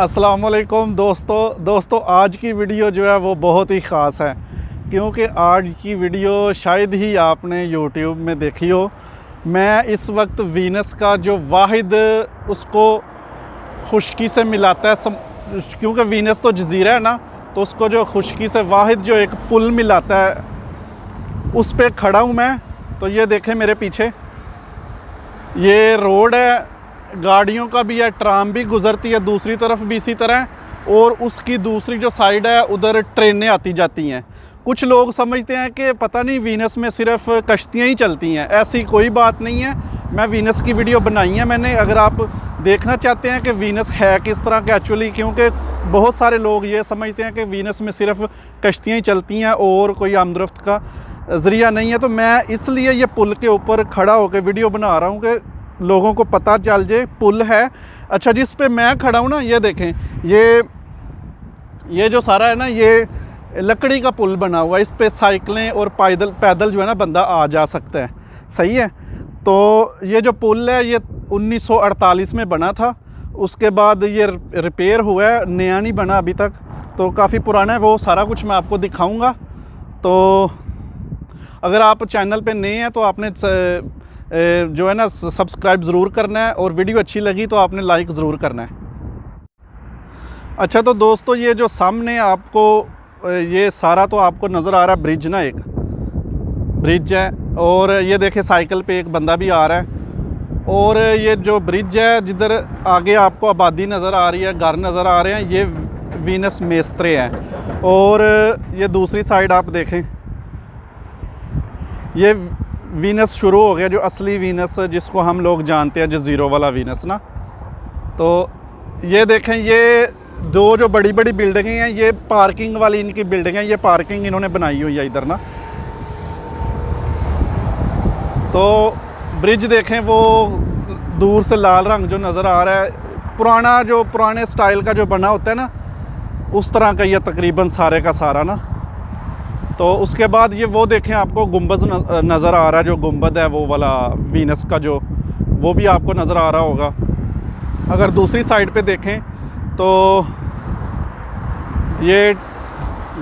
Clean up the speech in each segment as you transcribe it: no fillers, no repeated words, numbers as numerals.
अस्सलामुअलैकुम दोस्तों आज की वीडियो जो है वो बहुत ही ख़ास है, क्योंकि आज की वीडियो शायद ही आपने यूट्यूब में देखी हो। मैं इस वक्त वीनस का जो वाहिद उसको खुश्की से मिलाता है, क्योंकि वीनस तो जजीरा है ना, तो उसको जो खुश्की से वाहिद जो एक पुल मिलाता है उस पर खड़ा हूँ मैं। तो ये देखें मेरे पीछे, ये रोड है, गाड़ियों का भी है, ट्राम भी गुज़रती है दूसरी तरफ भी इसी तरह, और उसकी दूसरी जो साइड है उधर ट्रेनें आती जाती हैं। कुछ लोग समझते हैं कि पता नहीं वीनस में सिर्फ कश्तियाँ ही चलती हैं, ऐसी कोई बात नहीं है। मैं वीनस की वीडियो बनाई है मैंने, अगर आप देखना चाहते हैं कि वीनस है किस तरह के एक्चुअली, क्योंकि बहुत सारे लोग ये समझते हैं कि वीनस में सिर्फ कश्तियाँ ही चलती हैं और कोई आमदरफ्त का ज़रिया नहीं है। तो मैं इसलिए ये पुल के ऊपर खड़ा होकर वीडियो बना रहा हूँ कि लोगों को पता चल जाए पुल है। अच्छा, जिस पे मैं खड़ा हूँ ना, ये देखें, ये जो सारा है ना, ये लकड़ी का पुल बना हुआ है। इस पे साइकिलें और पैदल जो है ना बंदा आ जा सकता है, सही है। तो ये जो पुल है ये 1948 में बना था, उसके बाद ये रिपेयर हुआ है, नया नहीं बना अभी तक, तो काफ़ी पुराना है। वो सारा कुछ मैं आपको दिखाऊंगा। तो अगर आप चैनल पे नए हैं तो आपने जो है ना सब्सक्राइब ज़रूर करना है, और वीडियो अच्छी लगी तो आपने लाइक ज़रूर करना है। अच्छा, तो दोस्तों ये जो सामने आपको ये सारा तो आपको नज़र आ रहा है ब्रिज ना, एक ब्रिज है, और ये देखे साइकिल पे एक बंदा भी आ रहा है। और ये जो ब्रिज है, जिधर आगे आपको आबादी नज़र आ रही है, घर नज़र आ रहे हैं, ये वीनस मेस्त्रे हैं। और ये दूसरी साइड आप देखें, ये वीनस शुरू हो गया, जो असली वीनस जिसको हम लोग जानते हैं, जो ज़ीरो वाला वीनस ना। तो ये देखें, ये दो जो बड़ी बड़ी बिल्डिंगें हैं, ये पार्किंग वाली इनकी बिल्डिंग है, ये पार्किंग इन्होंने बनाई हुई है इधर ना। तो ब्रिज देखें, वो दूर से लाल रंग जो नज़र आ रहा है, पुराने स्टाइल का जो बना होता है ना, उस तरह का ये तकरीबन सारे का सारा ना। तो उसके बाद ये वो देखें, आपको गुंबद नज़र आ रहा है, जो गुंबद है वो वाला वीनस का, जो वो भी आपको नज़र आ रहा होगा। अगर दूसरी साइड पे देखें तो ये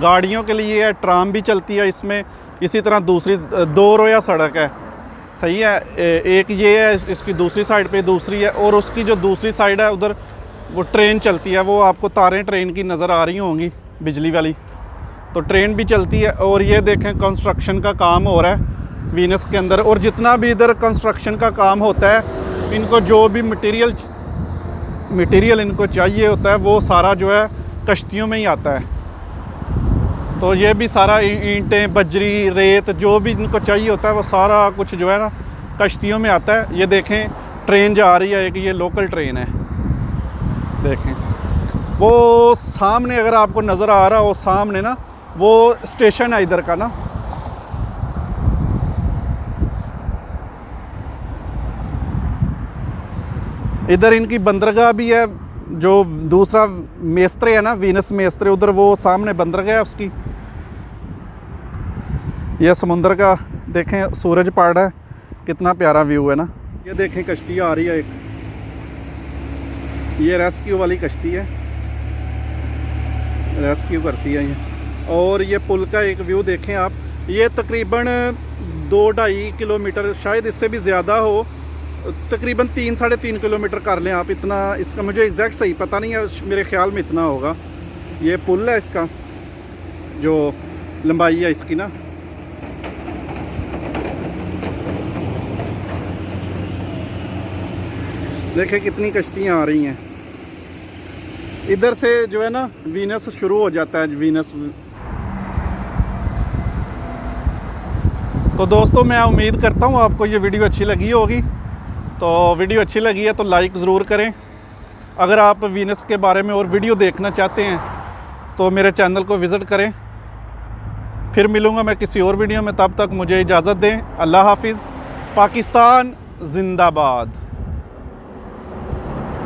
गाड़ियों के लिए है, ट्राम भी चलती है इसमें। इसी तरह दूसरी दो रोया सड़क है, सही है। एक ये है, इसकी दूसरी साइड पे दूसरी है, और उसकी जो दूसरी साइड है उधर वो ट्रेन चलती है, वो आपको तारें ट्रेन की नज़र आ रही होंगी, बिजली वाली, तो ट्रेन भी चलती है। और ये देखें, कंस्ट्रक्शन का काम हो रहा है वीनस के अंदर, और जितना भी इधर कंस्ट्रक्शन का काम होता है, इनको जो भी मटेरियल इनको चाहिए होता है, वो सारा जो है कश्तियों में ही आता है। तो ये भी सारा ईंटें, बजरी, रेत, जो भी इनको चाहिए होता है, वो सारा कुछ जो है ना कश्तियों में आता है। ये देखें, ट्रेन जा रही है, एक ये लोकल ट्रेन है, देखें वो सामने, अगर आपको नज़र आ रहा हो सामने ना, वो स्टेशन है इधर का ना। इधर इनकी बंदरगाह भी है, जो दूसरा मेस्त्रे है ना, वीनस मेस्त्रे, उधर वो सामने बंदरगाह है उसकी। यह समुंदर का देखें, सूरज पड़ रहा है, कितना प्यारा व्यू है ना। ये देखें, कश्ती आ रही है एक, ये रेस्क्यू वाली कश्ती है, रेस्क्यू करती है ये। और ये पुल का एक व्यू देखें आप, ये तकरीबन 2-2.5 किलोमीटर, शायद इससे भी ज़्यादा हो, तकरीबन 3-3.5 किलोमीटर कर लें आप, इतना इसका मुझे एग्जैक्ट सही पता नहीं है, मेरे ख्याल में इतना होगा। ये पुल है, इसका जो लंबाई है इसकी ना। देखें कितनी कश्तियाँ आ रही हैं, इधर से जो है ना वीनस शुरू हो जाता है, वीनस। तो दोस्तों, मैं उम्मीद करता हूँ आपको ये वीडियो अच्छी लगी होगी। तो वीडियो अच्छी लगी है तो लाइक ज़रूर करें। अगर आप वीनस के बारे में और वीडियो देखना चाहते हैं तो मेरे चैनल को विज़िट करें। फिर मिलूँगा मैं किसी और वीडियो में, तब तक मुझे इजाज़त दें। अल्लाह हाफिज़। पाकिस्तान ज़िंदाबाद।